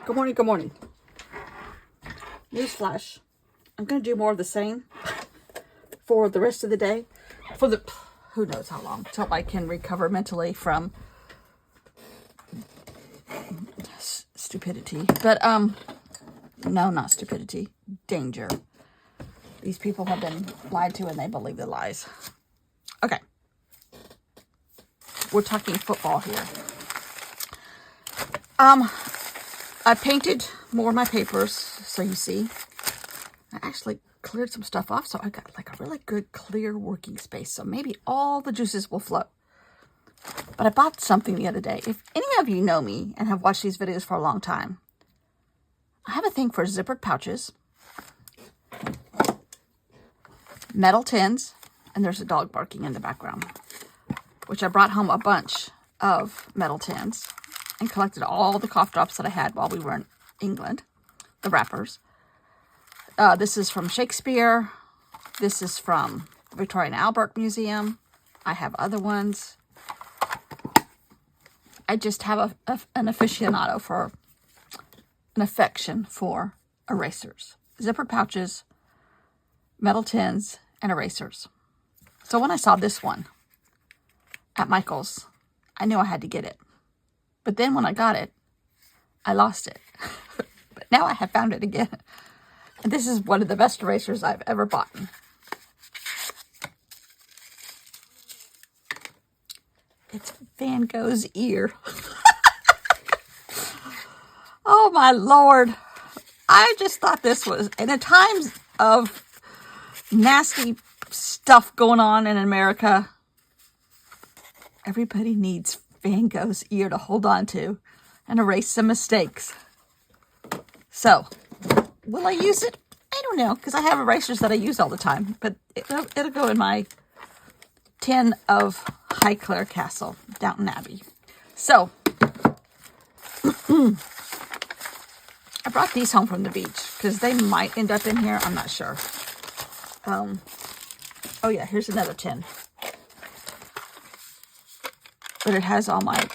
Good morning, good morning. Newsflash. I'm going to do more of the same for the rest of the day. For the, who knows how long, till I can recover mentally from stupidity. But, no, not stupidity. Danger. These people have been lied to and they believe the lies. Okay. We're talking football here. I painted more of my papers, so you see. I actually cleared some stuff off, so I got like a really good clear working space. So maybe all the juices will flow. But I bought something the other day. If any of you know me and have watched these videos for a long time, I have a thing for zippered pouches, metal tins, and there's a dog barking in the background, which I brought home a bunch of metal tins and collected all the cough drops that I had while we were in England, the wrappers. This is from Shakespeare. This is from the Victoria and Albert Museum. I have other ones. I just have an aficionado for, an affection for erasers. Zippered pouches, metal tins, and erasers. So when I saw this one at Michael's, I knew I had to get it. But then when I got it, I lost it. But now I have found it again. And this is one of the best erasers I've ever bought. It's Van Gogh's ear. Oh my Lord. I just thought this was, in the times of nasty stuff going on in America, everybody needs Van Gogh's ear to hold on to and erase some mistakes. So, will I use it? I don't know, because I have erasers that I use all the time, but it'll go in my tin of Highclere Castle, Downton Abbey. So, I brought these home from the beach because they might end up in here. I'm not sure. Oh yeah, here's another tin. But it has all my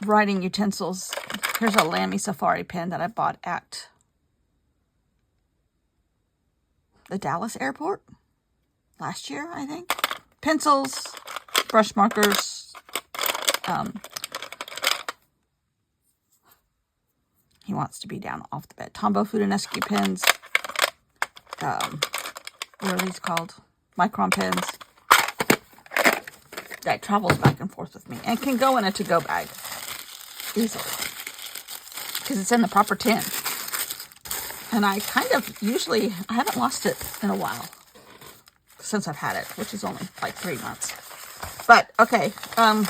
writing utensils. Here's a Lamy Safari pen that I bought at the Dallas airport last year, I think. Pencils, brush markers. He wants to be down off the bed. Tombow Food and Rescue pens. What are these called? Micron pens. That travels back and forth with me and can go in a to-go bag easily because it's in the proper tin. And I kind of usually, I haven't lost it in a while since I've had it, which is only like 3 months. But okay, so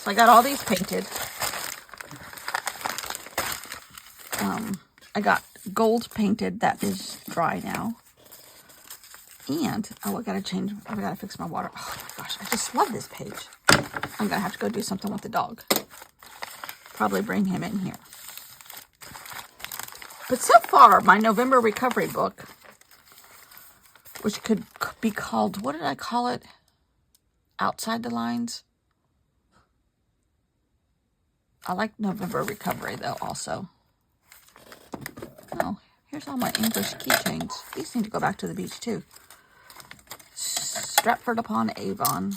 I got all these painted. I got gold painted that is dry now. And, oh, I gotta fix my water. Oh my gosh, I just love this page. I'm gonna have to go do something with the dog. Probably bring him in here. But so far, my November recovery book, which could be called, what did I call it? Outside the Lines? I like November recovery, though, also. Oh, here's all my English keychains. These need to go back to the beach, too. Stratford upon Avon,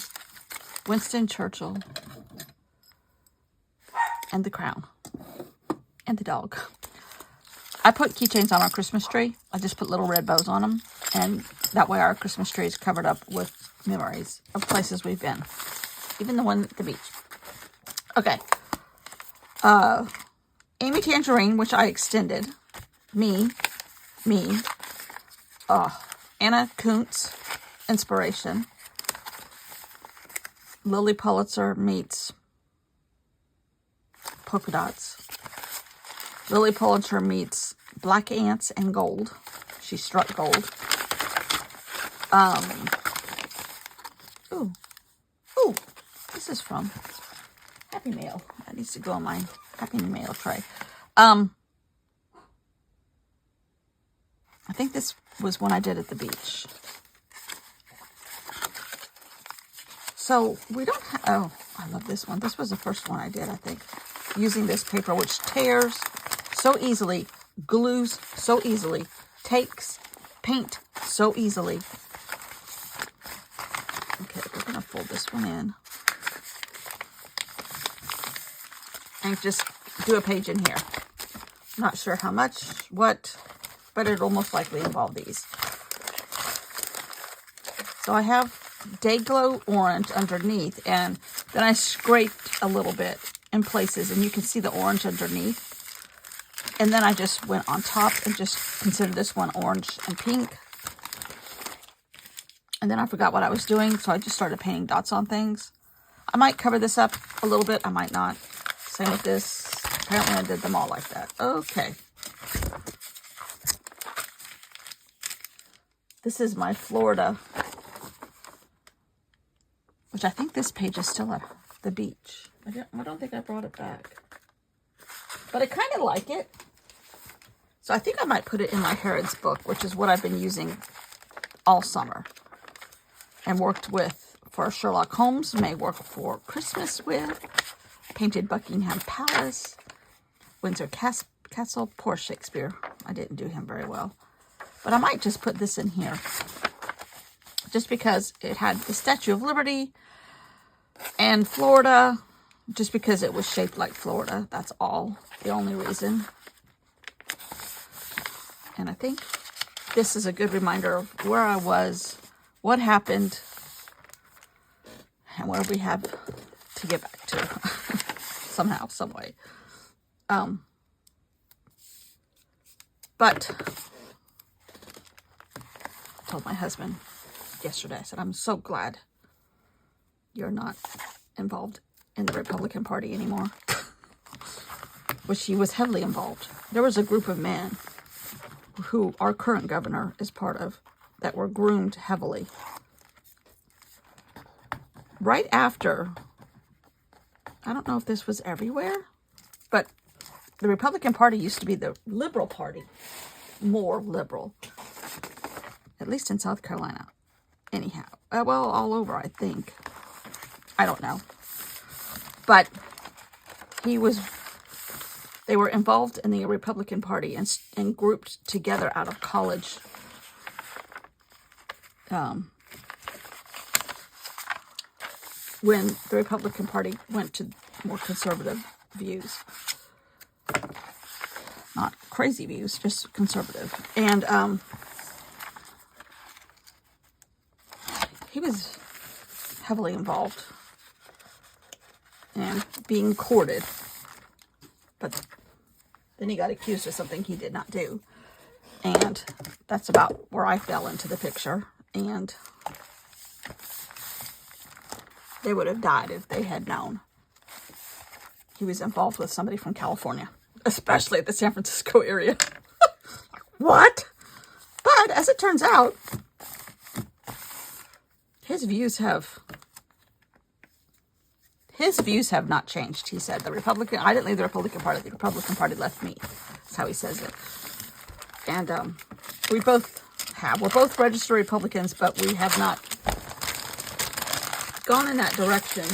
Winston Churchill, and the Crown, and the dog. I put keychains on our Christmas tree. I just put little red bows on them, and that way our Christmas tree is covered up with memories of places we've been, even the one at the beach. Okay. Amy Tangerine, which I extended. Me. Anna Kuntz, Inspiration. Lily Pulitzer meets polka dots. Lily Pulitzer meets black ants and gold. She struck gold. Ooh, this is from Happy Mail. That needs to go on my Happy Mail tray. I think this was one I did at the beach. So we don't have, oh, I love this one. This was the first one I did, I think, using this paper, which tears so easily, glues so easily, takes paint so easily. Okay, we're going to fold this one in. And just do a page in here. Not sure how much, what, but it'll most likely involve these. So I have Day-Glo Orange underneath, and then I scraped a little bit in places, and you can see the orange underneath. And then I just went on top and just considered this one orange and pink. And then I forgot what I was doing, so I just started painting dots on things. I might cover this up a little bit, I might not. Same with this. Apparently I did them all like that. Okay. This is my Florida, which I think this page is still at the beach. I don't think I brought it back. But I kind of like it. So I think I might put it in my Harrods book, which is what I've been using all summer. And worked with for Sherlock Holmes, may work for Christmas with. Painted Buckingham Palace, Windsor Castle, poor Shakespeare. I didn't do him very well. But I might just put this in here. Just because it had the Statue of Liberty and Florida. Just because it was shaped like Florida. That's all. The only reason. And I think this is a good reminder of where I was, what happened, and where we have to get back to. Somehow, some way. But I told my husband yesterday, I said, I'm so glad you're not involved in the Republican Party anymore. Which he was heavily involved. There was a group of men who our current governor is part of that were groomed heavily. Right after, I don't know if this was everywhere, but the Republican Party used to be the liberal party. More liberal. At least in South Carolina. Anyhow. Well, all over, I think. I don't know. But they were involved in the Republican Party and grouped together out of college. When the Republican Party went to more conservative views. Not crazy views, just conservative. And he was heavily involved and being courted. But then he got accused of something he did not do. And that's about where I fell into the picture. And they would have died if they had known he was involved with somebody from California, especially the San Francisco area. What? But as it turns out, his views have not changed. He said, I didn't leave the Republican Party. The Republican Party left me. That's how he says it. And we both have. We're both registered Republicans, but we have not gone in that direction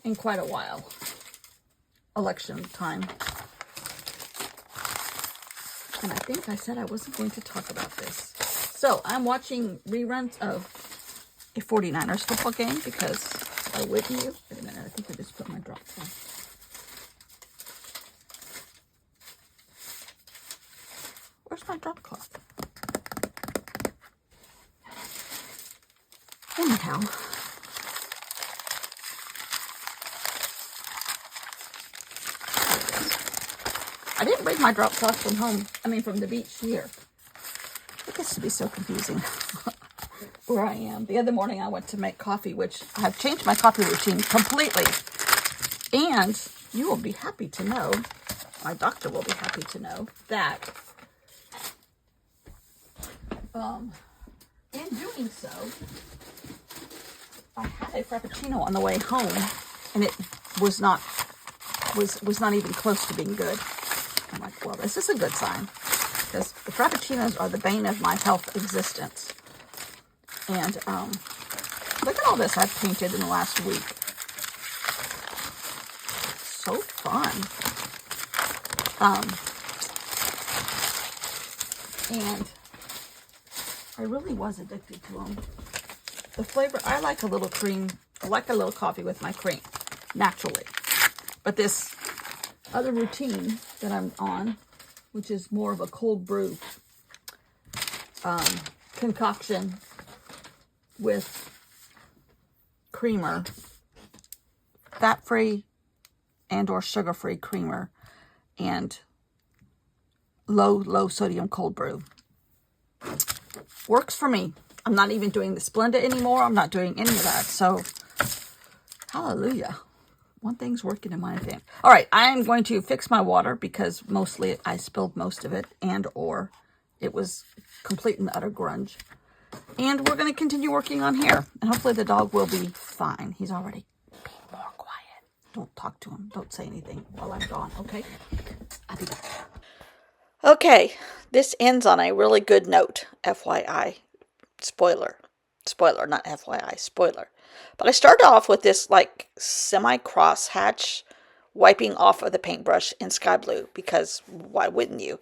in quite a while. Election time. And I think I said I wasn't going to talk about this. So I'm watching reruns of a 49ers football game because I wouldn't you? Wait a minute, I think I just put my drops on. Where's my drop cloth? Anyhow. I didn't bring my drop cloth from home. From the beach here. It gets to be so confusing where I am. The other morning I went to make coffee, which I have changed my coffee routine completely. And you will be happy to know, my doctor will be happy to know, that in doing so, I had a Frappuccino on the way home, and it was not even close to being good. I'm like, well, this is a good sign, because the Frappuccinos are the bane of my health existence. And look at all this I've painted in the last week. So fun. And I really was addicted to them. The flavor, I like a little cream. I like a little coffee with my cream, naturally. But this other routine that I'm on, which is more of a cold brew concoction with creamer, fat-free and or sugar-free creamer, and low sodium cold brew. Works for me. I'm not even doing the Splenda anymore. I'm not doing any of that. So, hallelujah. One thing's working in my advantage. All right, I'm going to fix my water because mostly I spilled most of it, and or it was complete and utter grunge. And we're going to continue working on here. And hopefully the dog will be fine. He's already being more quiet. Don't talk to him. Don't say anything while I'm gone, okay? I'll be back. Okay, this ends on a really good note, FYI. Spoiler, not FYI, spoiler. But I started off with this like semi-cross hatch wiping off of the paintbrush in sky blue because why wouldn't you?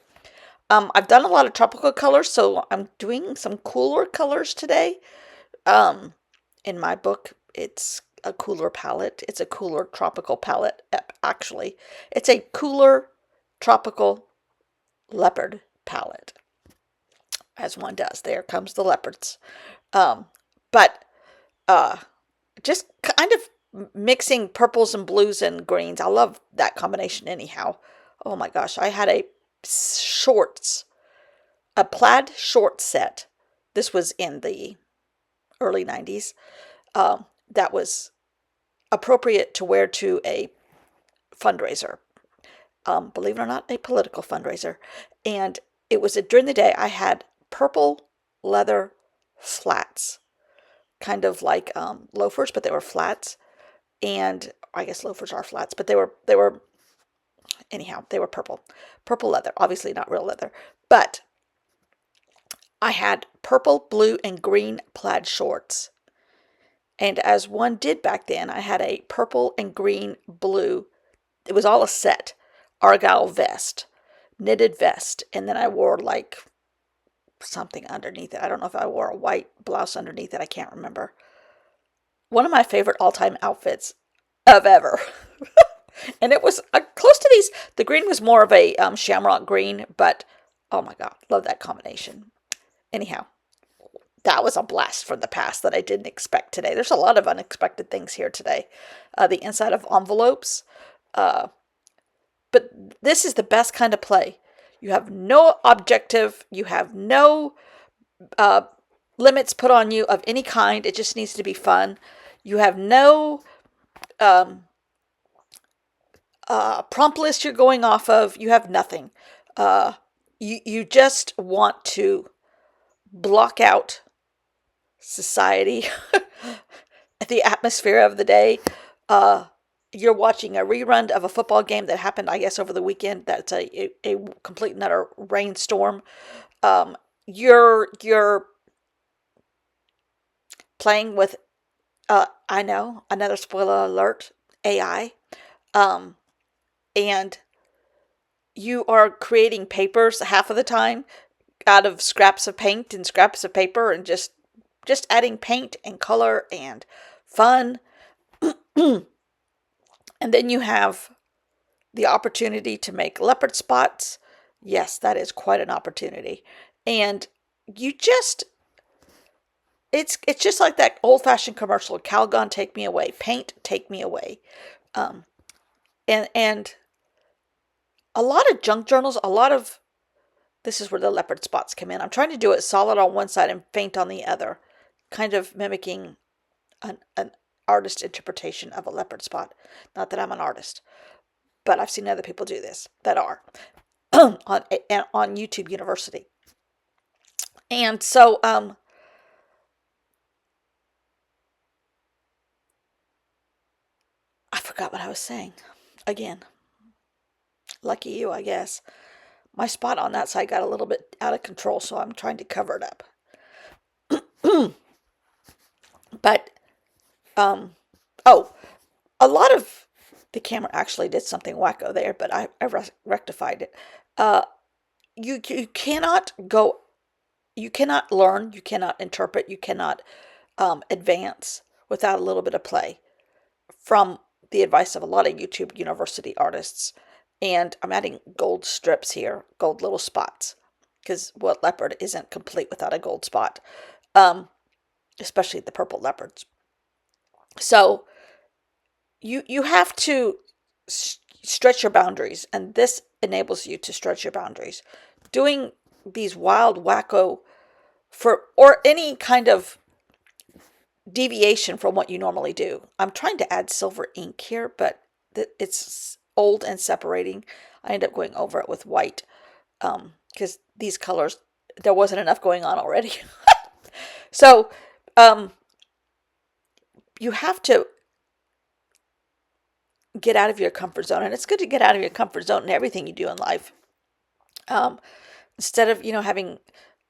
I've done a lot of tropical colors, so I'm doing some cooler colors today. In my book, it's a cooler palette. It's a cooler tropical palette, actually. It's a cooler tropical leopard palette, as one does. There comes the leopards. But just kind of mixing purples and blues and greens. I love that combination anyhow. Oh my gosh, I had a plaid short set. This was in the early 90s. That was appropriate to wear to a fundraiser. Believe it or not, a political fundraiser. And it was during the day. I had purple leather flats, kind of like loafers, but they were flats. And I guess loafers are flats, but they were anyhow, they were purple leather, obviously not real leather. But I had purple, blue, and green plaid shorts. And as one did back then, I had a purple and green, blue, it was all a set, argyle vest, knitted vest. And then I wore like something underneath it. I don't know if I wore a white blouse underneath it. I can't remember. One of my favorite all-time outfits of ever. And it was close to these. The green was more of a shamrock green, but oh my God, love that combination. Anyhow, that was a blast from the past that I didn't expect today. There's a lot of unexpected things here today. The inside of envelopes. But this is the best kind of play. You have no objective. You have no limits put on you of any kind. It just needs to be fun. You have no prompt list you're going off of. You have nothing. You just want to block out society, the atmosphere of the day. You're watching a rerun of a football game that happened, I guess, over the weekend. That's a complete and utter rainstorm. You're playing with, I know, another spoiler alert, AI. And you are creating papers half of the time out of scraps of paint and scraps of paper and just adding paint and color and fun. And then you have the opportunity to make leopard spots. Yes, that is quite an opportunity. And you just, it's just like that old-fashioned commercial, Calgon, take me away, paint, take me away. And a lot of junk journals, this is where the leopard spots come in. I'm trying to do it solid on one side and faint on the other, kind of mimicking an artist interpretation of a leopard spot. Not that I'm an artist, but I've seen other people do this that are on YouTube University. And so I forgot what I was saying. Again, lucky you, I guess. My spot on that side got a little bit out of control, so I'm trying to cover it up. But a lot of the camera actually did something wacko there, but I rectified it. you cannot go, you cannot learn, you cannot interpret, you cannot advance without a little bit of play from the advice of a lot of YouTube University artists. And I'm adding gold strips here, gold little spots, because what leopard isn't complete without a gold spot, especially the purple leopards. So you have to stretch your boundaries, and this enables you to stretch your boundaries. Doing these wild wacko or any kind of deviation from what you normally do. I'm trying to add silver ink here, but it's old and separating. I end up going over it with white because these colors, there wasn't enough going on already. So you have to get out of your comfort zone, and it's good to get out of your comfort zone in everything you do in life. Instead of having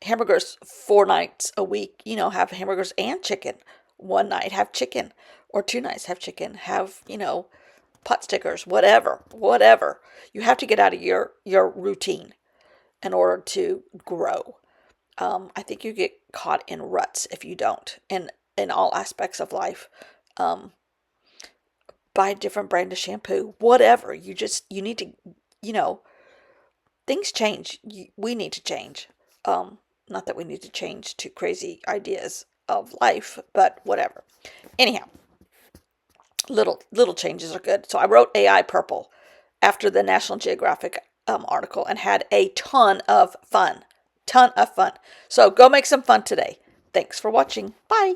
hamburgers 4 nights a week, have hamburgers and chicken. One night have chicken, or 2 nights have chicken. Have pot stickers, whatever. You have to get out of your routine in order to grow. I think you get caught in ruts if you don't, in all aspects of life. Buy a different brand of shampoo, whatever. You need to, things change. We need to change. Not that we need to change to crazy ideas of life, but whatever. Anyhow, little changes are good. So I wrote AI purple after the National Geographic article and had a ton of fun. So go make some fun today. Thanks for watching. Bye.